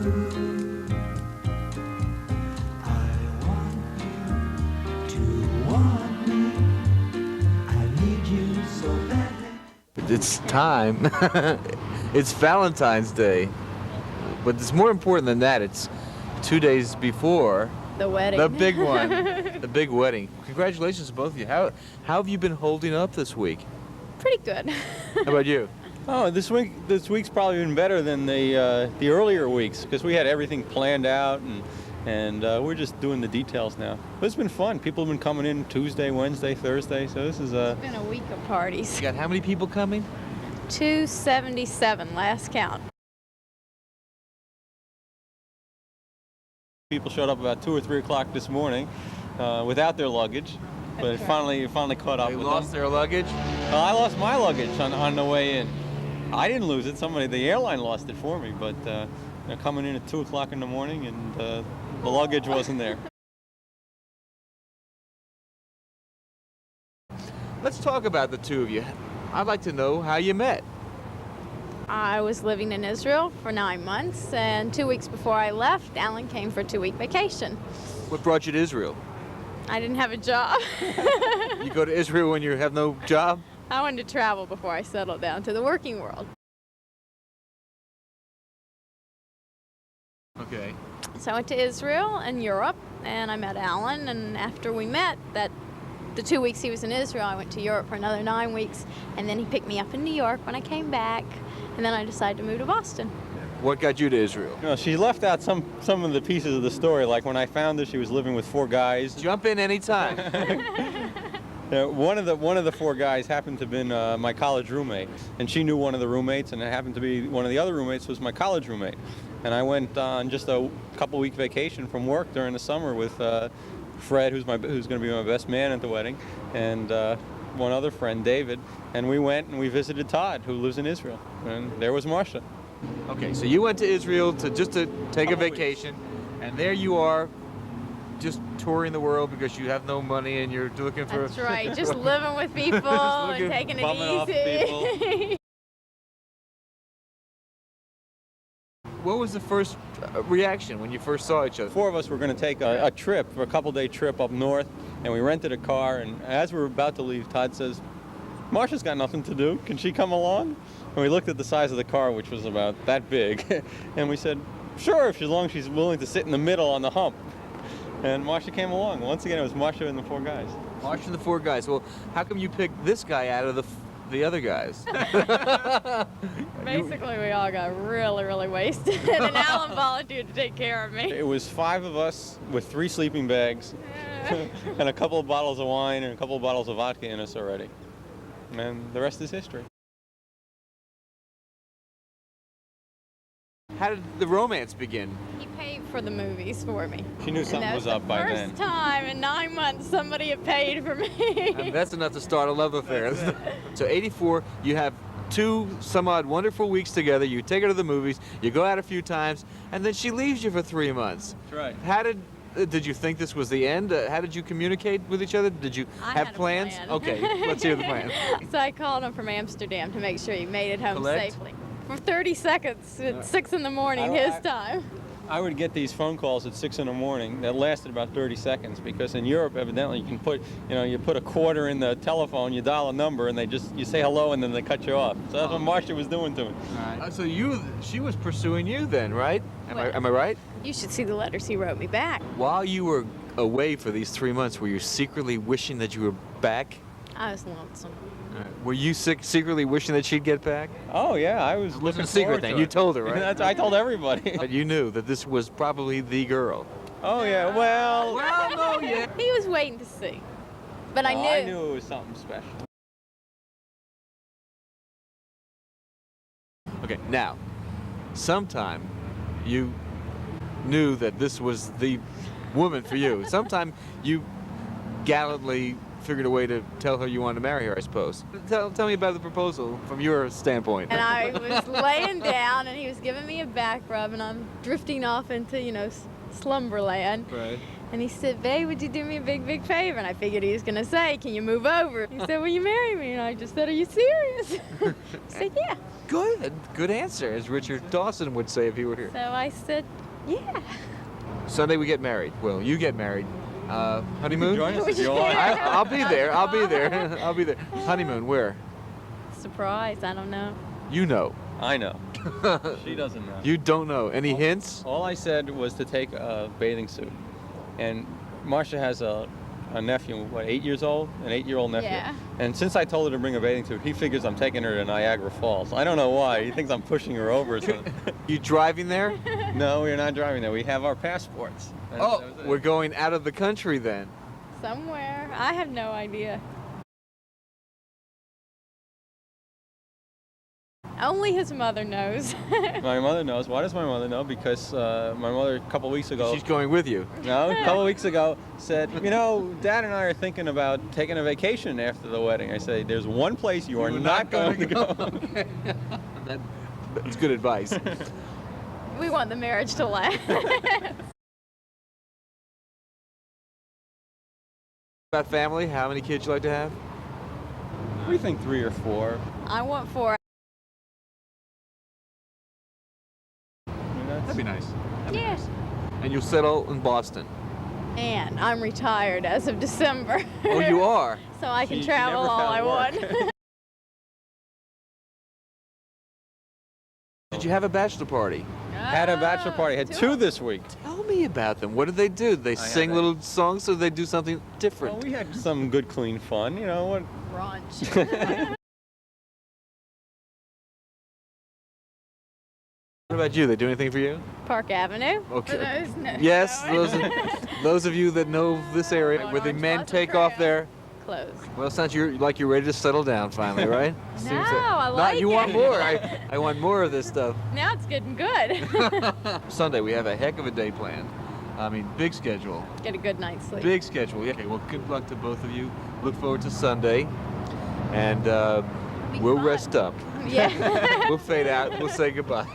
I want you to want me. I need you so badly. It's time. It's Valentine's Day. But it's more important than that. It's 2 days before The wedding. the big one, the big wedding. Congratulations to both of you. How have you been holding up this week? Pretty good. How about you? Oh, this week's probably been better than the earlier weeks because we had everything planned out and we're just doing the details now. But it's been fun. People have been coming in Tuesday, Wednesday, Thursday. So this is It's been a week of parties. You got how many people coming? 277 last count. people showed up about 2 or 3 o'clock this morning without their luggage, but That's finally caught up They with lost them. their luggage? I lost my luggage on the way in. I didn't lose it. The airline lost it for me, but they're coming in at 2 o'clock in the morning and the luggage wasn't there. Let's talk about the two of you. I'd like to know how you met. I was living in Israel for 9 months, and 2 weeks before I left, Alan came for a 2-week vacation. What brought you to Israel? I didn't have a job. You go to Israel when you have no job? I wanted to travel before I settled down to the working world. Okay. So I went to Israel and Europe, and I met Alan, and after we met, the 2 weeks he was in Israel, I went to Europe for another 9 weeks, and then he picked me up in New York when I came back, and then I decided to move to Boston. What got you to Israel? You know, she left out some of the pieces of the story. Like when I found her, she was living with 4 guys. Jump in anytime. One of the 4 guys happened to have been my college roommate, and she knew one of the roommates, and it happened to be one of the other roommates was my college roommate. And I went on just a couple-week vacation from work during the summer with Fred, who's going to be my best man at the wedding, and one other friend, David. And we went and we visited Todd, who lives in Israel, and there was Marcia. Okay, so you went to Israel to take a Couple vacation, and there you are, just touring the world because you have no money and you're looking for. That's right, just living with people and taking bumming off it people. easy. What was the first reaction when you first saw each other? 4 of us were going to take a trip, a couple-day trip up north, and we rented a car. And as we were about to leave, Todd says, "Marcia's got nothing to do. Can she come along?" And we looked at the size of the car, which was about that big, and we said, "Sure, as long as she's willing to sit in the middle on the hump." And Marcia came along. Once again, it was Marcia and the 4 guys. Marcia and the 4 guys. Well, how come you picked this guy out of the other guys? Basically, we all got really, really wasted, and Alan volunteered to take care of me. It was 5 of us with 3 sleeping bags and a couple of bottles of wine and a couple of bottles of vodka in us already. And the rest is history. How did the romance begin? He paid for the movies for me. She knew something was up by the then. first time in 9 months somebody had paid for me. And that's enough to start a love affair. So 84, you have 2 some odd wonderful weeks together. You take her to the movies, you go out a few times, and then she leaves you for 3 months. That's right. How did you think this was the end? How did you communicate with each other? Did you I have had a plans? plan. Okay, let's hear the plan. So I called him from Amsterdam to make sure he made it home Collect? safely. For 30 seconds at 6 in the morning, his time. I would get these phone calls at 6 in the morning that lasted about 30 seconds because in Europe, evidently, you can you put a quarter in the telephone, you dial a number, and you say hello, and then they cut you off. So that's what Marcia was doing to me. So she was pursuing you then, right? Am I right? You should see the letters he wrote me back. While you were away for these 3 months, were you secretly wishing that you were back? I was lonesome. Were you secretly wishing that she'd get back? Oh, yeah, I was It wasn't looking a secret forward then. to You it. told her, right? I told everybody. But you knew that this was probably the girl. Oh, yeah, well... no, yeah. He was waiting to see. But I I knew. knew it was something special. Okay, now, sometime you knew that this was the woman for you. Sometime you gallantly figured a way to tell her you wanted to marry her, I suppose. Tell me about the proposal from your standpoint. And I was laying down, and he was giving me a back rub, and I'm drifting off into, slumberland. Right. And he said, babe, would you do me a big, big favor? And I figured he was going to say, can you move over? He said, will you marry me? And I just said, are you serious? He said, yeah. Good. Good answer, as Richard Dawson would say if he were here. So I said, yeah. Sunday we get married. Well, you get married. Honeymoon? Join us if you Yeah. want. I'll be there. I'll be there. I'll be there. Honeymoon, where? Surprise, I don't know. You know. I know. She doesn't know. You don't know. Any hints? All I said was to take a bathing suit. And Marcia has a nephew, what, 8 years old? An 8-year-old nephew. Yeah. And since I told her to bring a bathing suit, he figures I'm taking her to Niagara Falls. I don't know why. He thinks I'm pushing her over or something. You driving there? No, we're not driving there. We have our passports. That Oh, was it. we're going out of the country then. Somewhere. I have no idea. Only his mother knows. My mother knows. Why does my mother know? Because my mother a couple weeks ago, She's going with you. no, a couple weeks ago said, you know, Dad and I are thinking about taking a vacation after the wedding. I say, there's one place you are not going to go. Okay. That's good advice. We want the marriage to last. About family, how many kids you like to have? We think 3 or 4. I want 4. That'd be nice. Yeah. And you'll settle in Boston. And I'm retired as of December. Oh, you are? So I can She travel never all I found want. work. Did you have a bachelor party? Had a bachelor party. Had 2 this week. Tell me about them. What did they do? Did they sing haven't. little songs or did they do something different? Well, we had some good, clean fun. You know what? Brunch. What about you? They do anything for you? Park Avenue. Okay. For those no- Yes, no. those of you that know this area, On where the Orange men Blossom take Trail. off their. Clothes. Well, it sounds like you're ready to settle down finally, right? Seems No, that- I Not, like you want it. more. I want more of this stuff. Now it's getting good. Sunday, we have a heck of a day planned. I mean, big schedule. Get a good night's sleep. Big schedule. Yeah. Okay, well, good luck to both of you. Look forward to Sunday. And Be we'll fun. rest up. Yeah. We'll fade out. We'll say goodbye.